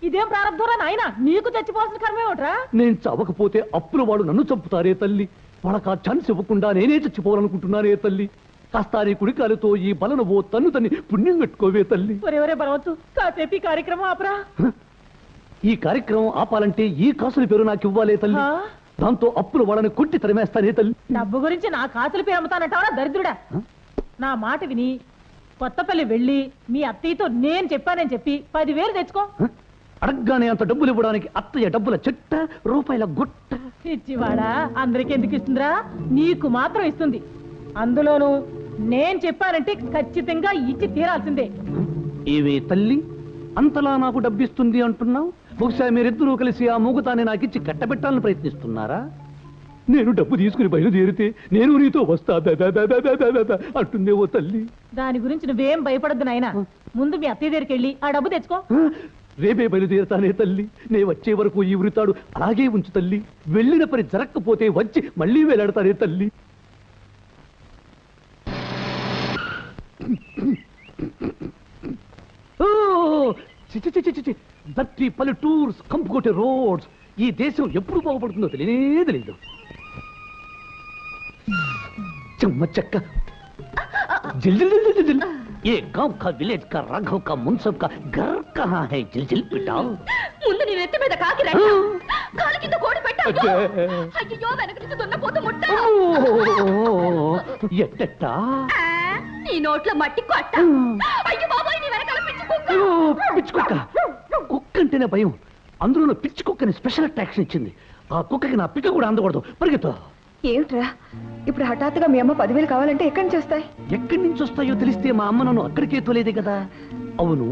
ఇదేం ప్రారంభంరా నాయన, నీకు చచ్చిపోవాల్సిన కర్మే ఒకట్రా. నేను చవకపోతే అప్పుల వాడు నన్ను చంపుతారే తల్లి. వాళ్ళకి ఆ ఛాన్స్ ఇవ్వకుండా నేనే చచ్చిపోవాలనుకుంటున్నానే తల్లి. కాస్తారి కుడికాలతో ఈ బలను ఓ తన్ను తన్ని పుణ్యం కట్టుకోవే తల్లి. ఒరే బలవచ్చు, కాసేపు ఈ కార్యక్రమం ఆపరా. ఈ కార్యక్రమం ఆపాలంటే ఈ కాసుల పేరు నాకు ఇవ్వాలే తల్లి. దాంతో అప్పుల వాళ్ళని కొట్టి తరిమేస్తానే తల్లి. డబ్బు గురించి నా కాసుల పేరు అమ్ముతానంటావా దరిద్రుడా? నా మాట విని కొత్తపల్లి వెళ్ళి మీ అత్తయ్యతో నేను చెప్పానని చెప్పి 10,000 తెచ్చుకో. అడగ్గానే అంత డబ్బులు ఇవ్వడానికి అత్తయ్య డబ్బుల చెట్ట, రూపాయల గుట్ట. ఇచ్చివాడా, అందరికి ఎందుకు ఇస్తుందిరా? నీకు మాత్రం ఇస్తుంది. అందులోనూ నేను చెప్పానంటే ఖచ్చితంగా ఇచ్చి తీరాల్సిందే. ఏవే తల్లి, అంతలా నాకు డబ్బిస్తుంది అంటున్నావు? బహుశా మీరిద్దరూ కలిసి ఆ మూగతాన్ని నాకిచ్చి కట్టబెట్టాలని ప్రయత్నిస్తున్నారా? నేను డబ్బు తీసుకుని బయలుదేరితే నేను నీతో వస్తా అంటుందే ఓ తల్లి. దాని గురించి నువ్వేం భయపడద్దు నాయనా. ముందు మీ అత్తయ్య దగ్గరికి వెళ్ళి ఆ డబ్బు తెచ్చుకో. రేపే బయలుదేరుతానే తల్లి. నే వచ్చే వరకు ఈ ఉరితాడు అలాగే ఉంచు తల్లి. వెళ్ళిన పని జరగకపోతే వచ్చి మళ్ళీ వేలాడతానే తల్లి. దట్టి పల్లెటూర్స్, కంపుకోటే రోడ్స్. ఈ దేశం ఎప్పుడు బాగుపడుతుందో తెలియనే తెలియదు. चम्मच चक्का जिल जिल जिल जिल जिल ये गांव का विलेज का राघव का मुंसब का घर कहाँ है? जिल जिल पिटाओ ముందు నీ నెత్తి మీద కాకి రెట్ట కాలి కింద కోడి పెట్టావు. అయ్యో వెనక నుంచి దున్నపోతు ముట్ట. ఎట్టట్టా నీ నోట్లో మట్టి కొట్ట. అయ్యో బాబాయ్, నీ వెనకాల పిచ్చి కుక్క. పిచ్చి కుక్క. కుక్క అంటేనే భయం. అందులో పిచ్చి కుక్కని స్పెషల్ అట్రాక్షన్ ఇచ్చింది. ఆ కుక్కకి నా పిక్క కూడా అందకూడదు. పరిగెత్తు. ఏమిట్రా ఇప్పుడు హఠాత్తుగా మీ అమ్మ 10,000 కావాలంటే ఎక్కడి నుంచి వస్తాయి? ఎక్కడి నుంచి వస్తాయో తెలిస్తే మా అమ్మ నన్ను అక్కడికే తోలేదే కదా. అవును,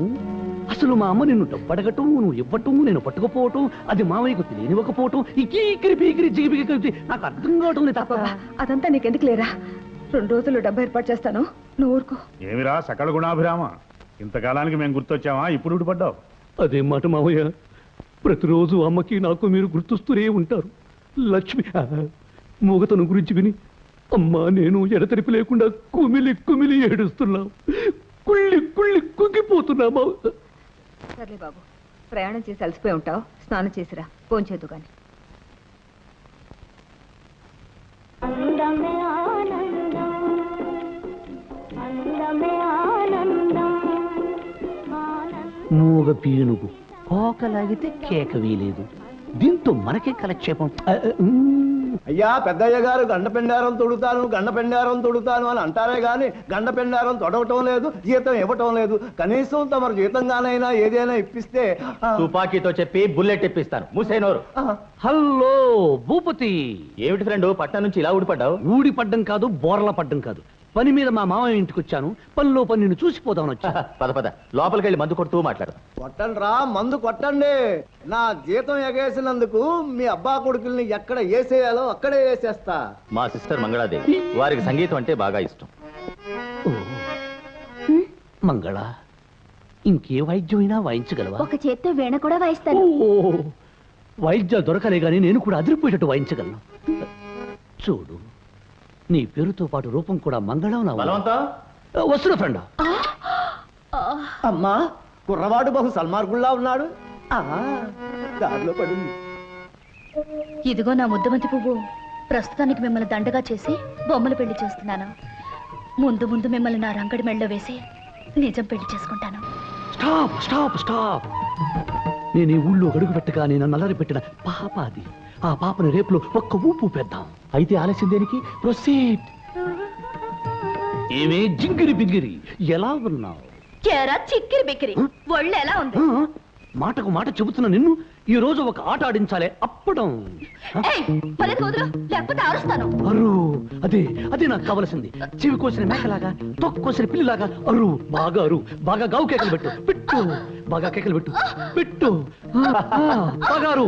అసలు మా అమ్మ నిన్ను డబ్బడగటం, నువ్వు ఇవ్వటం, నేను పట్టుకుపోవటం, అది మావయ్యకు తెలియనివ్వకపోవటం, ఇకీకిరి పీకిరి జిగిపిగి కలిపి నాకు అర్థం కావటం లేదు తప్ప. అదంతా నీకెందుకు లేరా? 2 రోజులు డబ్బు ఏర్పాటు చేస్తాను, నువ్వు ఊరుకో. ఏమిరా సకల గుణాభిరామ, ఇంతకాలానికి మేము గుర్తొచ్చావా? ఇప్పుడు ఊడిపడ్డావు. అదే మాట మావయ్య, ప్రతిరోజు అమ్మకి నాకు మీరు గుర్తొస్తూనే ఉంటారు. లక్ష్మి మూగతను గురించి విని అమ్మా నేను ఎడతెరిపి లేకుండా కుమిలి కుమిలి ఏడుస్తున్నాం. కుళ్ళి కుళ్ళి కుంగిపోతున్నామా. సర్లే బాబు, ప్రయాణం చేసి అలసిపోయి ఉంటావు, స్నానం చేసిరా, ఫోన్ చేద్దు కానీ. మూగ పీనుగు కోకలాగితే కేక వీలేదు. దీంతో మనకే కలక్షేపం. అయ్యా పెద్దయ్య గారు గండపెండారం తొడుతాను అని అంటారే గాని గండపెండారం తొడవటం లేదు, జీతం ఇవ్వటం లేదు. కనీసం తమరు జీతంగానైనా ఏదైనా ఇప్పిస్తే. తుపాకీతో చెప్పి బుల్లెట్ ఇప్పిస్తాను. మూసేనోరు. హలో భూపతి. ఏమిటి ఫ్రెండ్, పట్నం నుంచి ఇలా ఊడిపడ్డావు? ఊడిపడ్డం కాదు, బోర్ల పడ్డం కాదు. పని మీద మా మామయ్య ఇంటికి వచ్చాను. పనిలో పని నిన్ను చూసిపోదామని వచ్చా. పద పద, లోపలికి వెళ్ళి మందు కొడుతూ మాట్లాడు. కొట్టండి రా, మందు కొట్టండి. నా జీతం ఎగేసినందుకు మీ అబ్బా కొడుకుల్ని ఎక్కడ వేసేయాలో అక్కడే వేసేస్తా. మా సిస్టర్ మంగళాదేవి, వారికి సంగీతం అంటే బాగా ఇష్టం. మంగళ, ఇంకే వాయిద్యమైనా వాయించగలవా? ఒక చేత్తో వీణ కూడా వాయిస్తాను. వాయిద్యాలు దొరకలే గానీ నేను కూడా అదిరిపోయేటట్టు వాయించగలను. చూడు, నీ పేరుతో పాటు రూపం కూడా మంగళం. వస్తున్నా ఫ్రెండ్. అమ్మా, కుర్రవాడు బహు సల్మార్గుల్లా ఉన్నాడు. దారిలో పడింది. ఇదిగో నా ముద్దమంతి పువ్వు. ప్రస్తుతానికి మిమ్మల్ని దండగా చేసి బొమ్మలు పెళ్లి చేస్తున్నాను. ముందు ముందు మిమ్మల్ని నా రంగడి మెళ్ళలో వేసి నిజం పెళ్లి చేసుకుంటాను. Stop stop stop. నేను ఈ ఊళ్ళో అడుగు పెట్టగానే నన్ను అల్లరి పెట్టిన పాప అది. ఆ పాపని రేపులో ఒక్క ఊపు పెద్దాం. అయితే ఆలస్యం దేనికి? ప్రొసీడ్. ఏమే జింగిరి బింగిరి, ఎలా ఉన్నావు? చిక్కిరి బిక్కిరి, ఒళ్ళు ఎలా ఉంది? మాటకు మాట చెబుతున్న నిన్ను ఈ రోజు ఒక ఆట ఆడించాలే. అప్పడం లేకపోతే అరుస్తాను. అరు, అదే అదే నాకు కావలసింది. చెవి కోసిన మేకలాగా, తొక్కు కోసిన పిల్లిలాగా అరు. బాగా అరు, బాగా గావు కేకలు పెట్టు. పెట్టు, బాగా కేకలు పెట్టు. పెట్టు, బాగా అరు.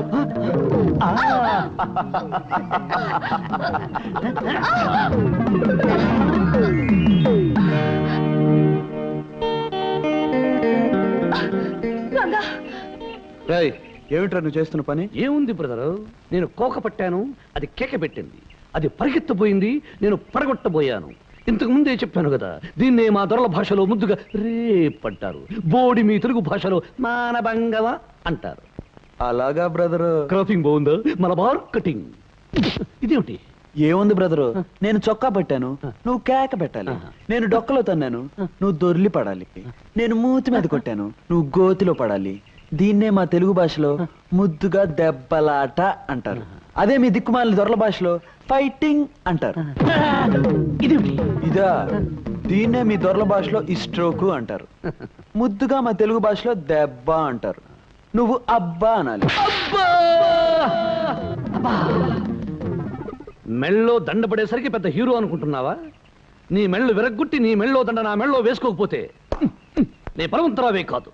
ఏమిట్రా నువ్వు చేస్తున్న పని? ఏముంది బ్రదరు, నేను కోక పట్టాను, అది కేక పెట్టింది. అది పరిగెత్తబోయింది, నేను పడగొట్టబోయాను. ఇంతకు ముందే చెప్పాను కదా, దీన్నే మా దొరల భాషలో ముద్దుగా రేప్ అంటారు. బోడి మీ తెలుగు భాషలో మానభంగవ అంటారు. అలాగా బ్రదరు. క్రాపింగ్ బాగుందా? మలబార్ కటింగ్. ఇదేమిటి? ఏముంది బ్రదరు, నేను చొక్కా పెట్టాను, నువ్వు కేక పెట్టాలి. నేను డొక్కలో తన్నాను, నువ్వు దొర్లి పడాలి. నేను మూతి మీద కొట్టాను, నువ్వు గోతిలో పడాలి. దీన్నే మా తెలుగు భాషలో ముద్దుగా దెబ్బలాట అంటారు. అదే మీ దిక్కుమాలిన దొరల భాషలో ఫైటింగ్ అంటారు. ఇదేమిటి? ఇదా, దీన్నే మీ దొరల భాషలో ఇస్ట్రోకు అంటారు. ముద్దుగా మా తెలుగు భాషలో దెబ్బ అంటారు. నువ్వు అబ్బా అనాలి. మెళ్ళో దండ పడేసరికి పెద్ద హీరో అనుకుంటున్నావా? నీ మెళ్ళు విరగ్గొట్టి నీ మెళ్ళో దండ నా మెళ్ళో వేసుకోకపోతే నీ బలవంతరావే కాదు.